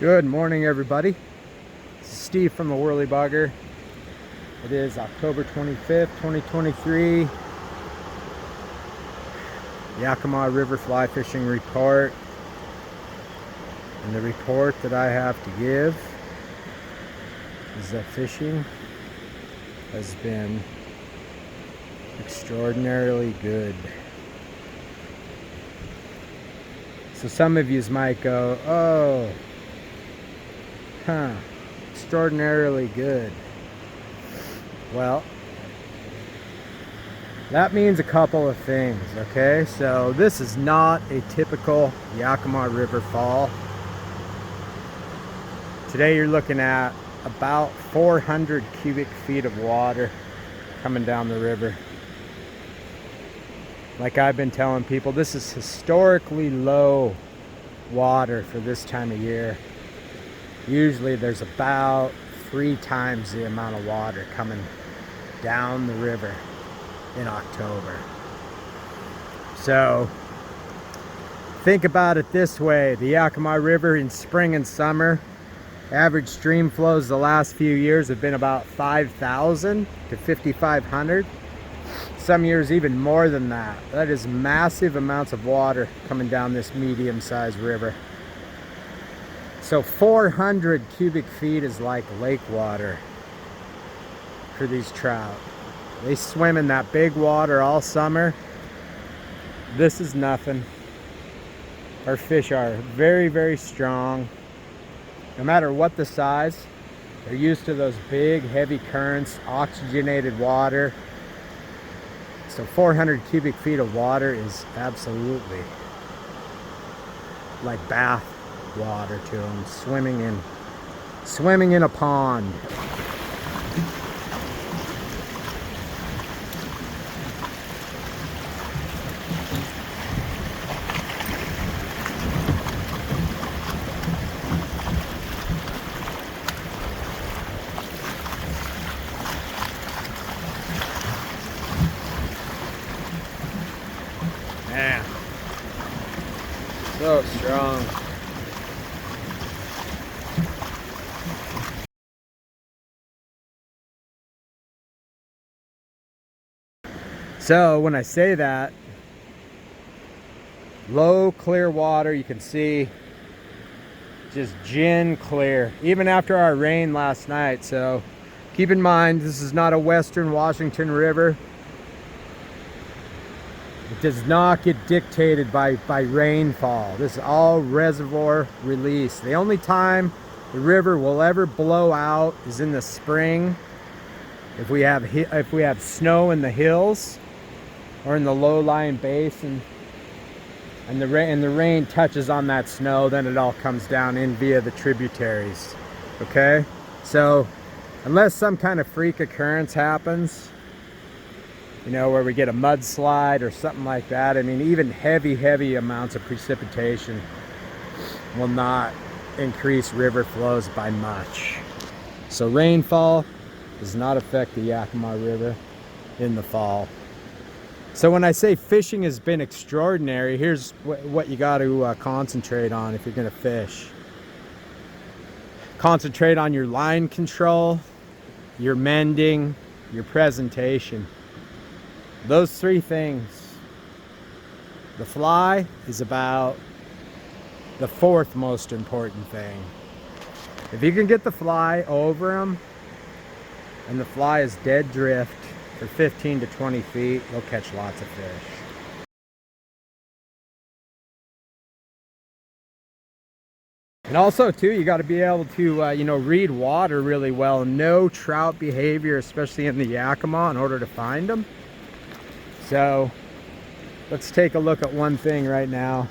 Good morning, everybody. This is Steve from the Worley Bugger. It is October 25th, 2023. Yakima River Fly-Fishing Report. And the report that I have to give is that fishing has been extraordinarily good. So some of you might go, oh, extraordinarily good. Well, that means a couple of things, okay? So this is not a typical Yakima River fall. Today you're looking at about 400 cubic feet of water coming down the river. Like I've been telling people, this is historically low water for this time of year. Usually there's about 3 times the amount of water coming down the river in October. So think about it this way: the Yakima River in spring and summer, average stream flows the last few years have been about 5,000 to 5,500. Some years even more than that. That is massive amounts of water coming down this medium-sized river. So 400 cubic feet is like lake water for these trout. They swim in that big water all summer. This is nothing. Our fish are very, very strong. No matter what the size, they're used to those big, heavy currents, oxygenated water. So 400 cubic feet of water is absolutely like bath water to them, swimming in a pond. Man, so strong. So when I say that, low clear water, you can see just gin clear, even after our rain last night. So keep in mind, this is not a Western Washington River. It does not get dictated by rainfall. This is all reservoir release. The only time the river will ever blow out is in the spring, if we have snow in the hills or in the low-lying basin, and the rain touches on that snow, then it all comes down in via the tributaries. Okay, so unless some kind of freak occurrence happens, you know, where we get a mudslide or something like that, I mean, even heavy amounts of precipitation will not increase river flows by much. So rainfall does not affect the Yakima River in the fall. So when I say fishing has been extraordinary, here's what you got to concentrate on if you're going to fish. Concentrate on your line control, your mending, your presentation. Those 3 things. The fly is about the 4th most important thing. If you can get the fly over them, and the fly is dead drift for 15 to 20 feet, you'll catch lots of fish. And also too, you got to be able to read water really well, know trout behavior, especially in the Yakima, in order to find them. So let's take a look at one thing right now.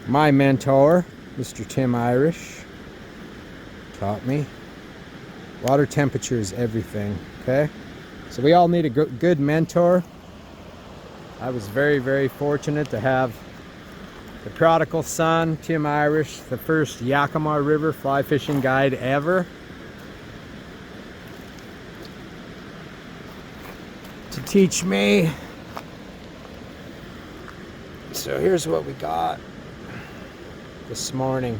My mentor, Mr. Tim Irish, taught me water temperature is everything. Okay, so we all need a good mentor. I was very, very fortunate to have the prodigal son, Tim Irish, the first Yakima River fly fishing guide ever, to teach me. So here's what we got. this morning.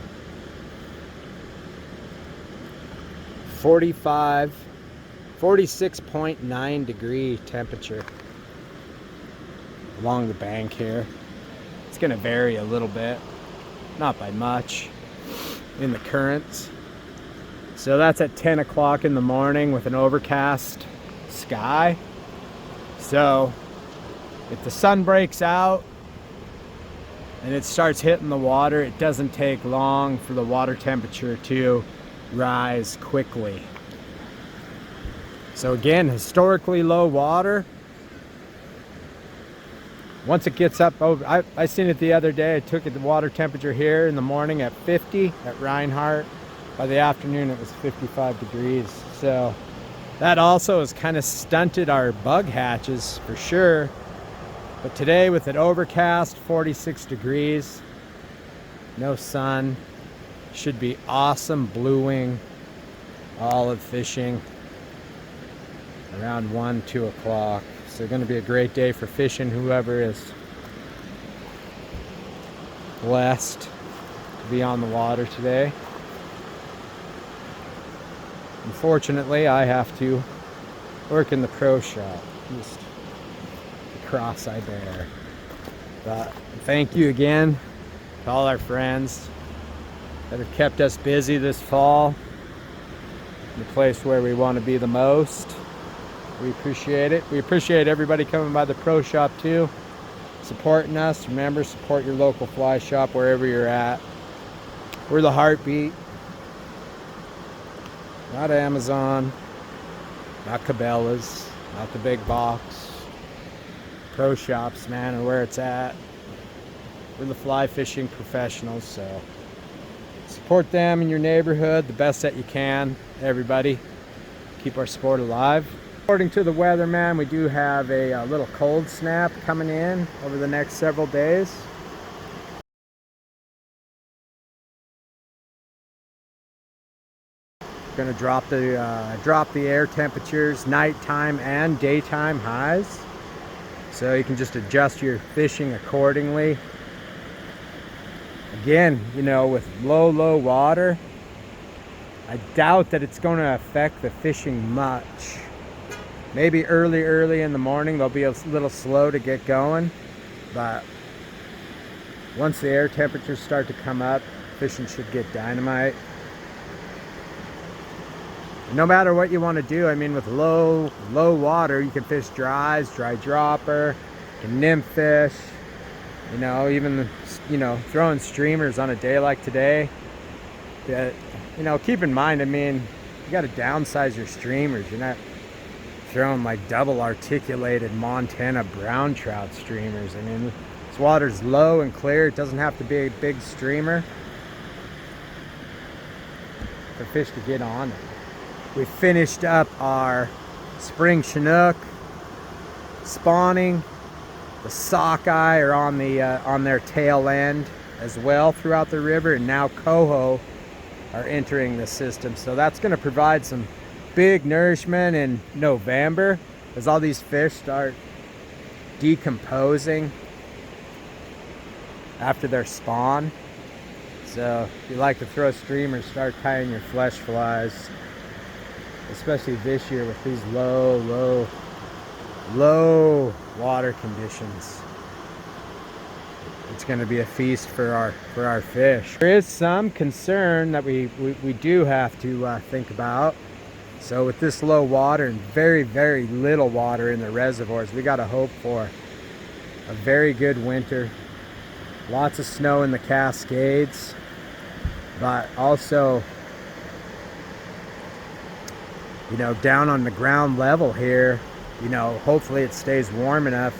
46.9 degree temperature along the bank here. It's going to vary a little bit, not by much, in the currents. So that's at 10 o'clock in the morning with an overcast sky. So if the sun breaks out and it starts hitting the water, it doesn't take long for the water temperature to rise quickly. So again, historically low water. Once it gets up over, I seen it the other day. I took it, the water temperature here in the morning at 50 at Rinehart. By the afternoon it was 55 degrees. So that also has kind of stunted our bug hatches for sure. But today with it overcast, 46 degrees, no sun, should be awesome blueing, olive fishing around 1, 2 o'clock. So going to be a great day for fishing, whoever is blessed to be on the water today. Unfortunately, I have to work in the pro shop, just the cross I bear. But thank you again to all our friends that have kept us busy this fall, the place where we want to be the most. We appreciate it. We appreciate everybody coming by the pro shop too, supporting us. Remember, support your local fly shop wherever you're at. We're the heartbeat. Not Amazon, not Cabela's, not the big box. Pro shops, man, are where it's at. We're the fly fishing professionals, so support them in your neighborhood the best that you can. Everybody, keep our sport alive. According to the weatherman, we do have a little cold snap coming in over the next several days. Going to drop the air temperatures, nighttime and daytime highs, so you can just adjust your fishing accordingly. Again, you know, with low water, I doubt that it's going to affect the fishing much. Maybe early in the morning they'll be a little slow to get going, but once the air temperatures start to come up, fishing should get dynamite. No matter what you want to do, I mean, with low water, you can fish dry dropper, you can nymph fish, you know, even, you know, throwing streamers on a day like today. That, you know, keep in mind, I mean, you got to downsize your streamers. You're not throwing like double articulated Montana brown trout streamers. I mean, this water's low and clear. It doesn't have to be a big streamer for fish to get on it. We finished up our spring Chinook spawning. The sockeye are on their tail end as well throughout the river, and now coho are entering the system. So that's going to provide some big nourishment in November as all these fish start decomposing after their spawn. So if you like to throw streamers, start tying your flesh flies, especially this year with these low water conditions. It's going to be a feast for our fish. There is some concern that we do have to think about. So with this low water and very little water in the reservoirs, we got to hope for a very good winter. Lots of snow in the Cascades, but also, you know, down on the ground level here, you know, hopefully it stays warm enough.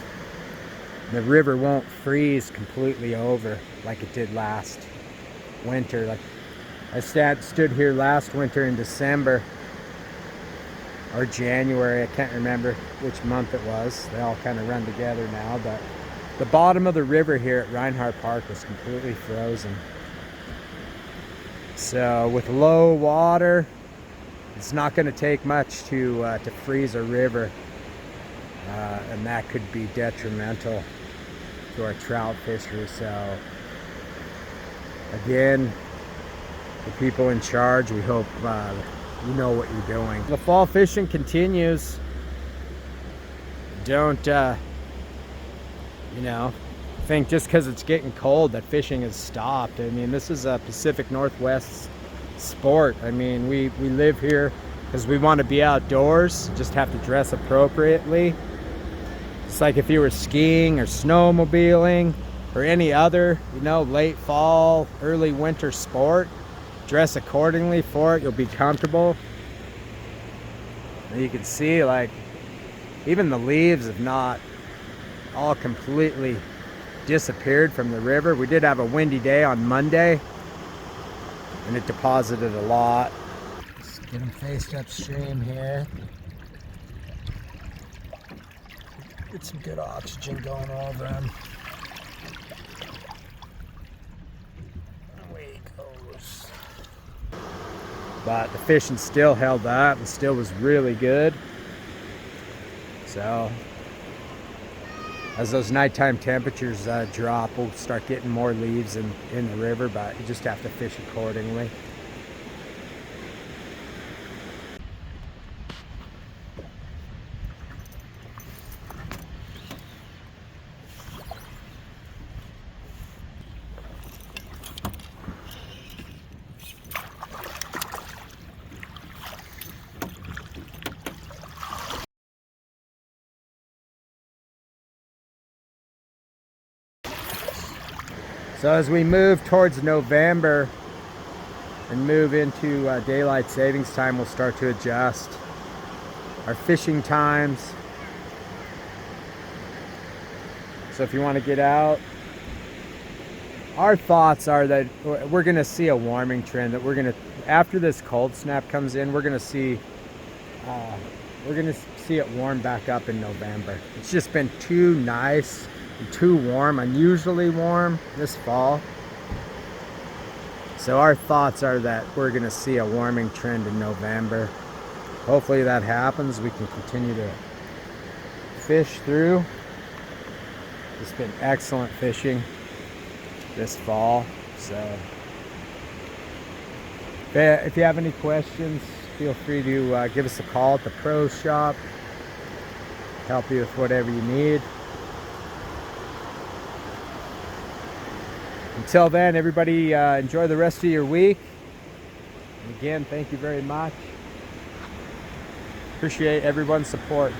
The river won't freeze completely over like it did last winter. Like I stood here last winter in December or January, I can't remember which month it was. They all kind of run together now, but the bottom of the river here at Rinehart Park was completely frozen. So with low water, it's not going to take much to freeze a river, and that could be detrimental to our trout fishery. So Again, the people in charge, we hope you know what you're doing. The fall fishing continues. Don't you know, think just because it's getting cold that fishing has stopped. I mean, this is a Pacific Northwest sport. I mean, we live here because we want to be outdoors, just have to dress appropriately. It's like if you were skiing or snowmobiling or any other, you know, late fall, early winter sport, dress accordingly for it. You'll be comfortable. And you can see, like, even the leaves have not all completely disappeared from the river. We did have a windy day on Monday and it deposited a lot. Let's get them faced upstream here. Get some good oxygen going over them. Away he goes. But the fishing still held up and still was really good. So as those nighttime temperatures drop, we'll start getting more leaves in the river, but you just have to fish accordingly. So as we move towards November and move into daylight savings time, we'll start to adjust our fishing times. So if you want to get out, our thoughts are that we're going to see a warming trend, that we're going to, after this cold snap comes in, we're going to see it warm back up in November. It's just been too nice, too warm, unusually warm this fall. So our thoughts are that we're going to see a warming trend in November. Hopefully that happens. We can continue to fish through. It's been excellent fishing this fall. So if you have any questions, feel free to give us a call at the Pro Shop. Help you with whatever you need. Until then, everybody enjoy the rest of your week. And again, thank you very much. Appreciate everyone's support.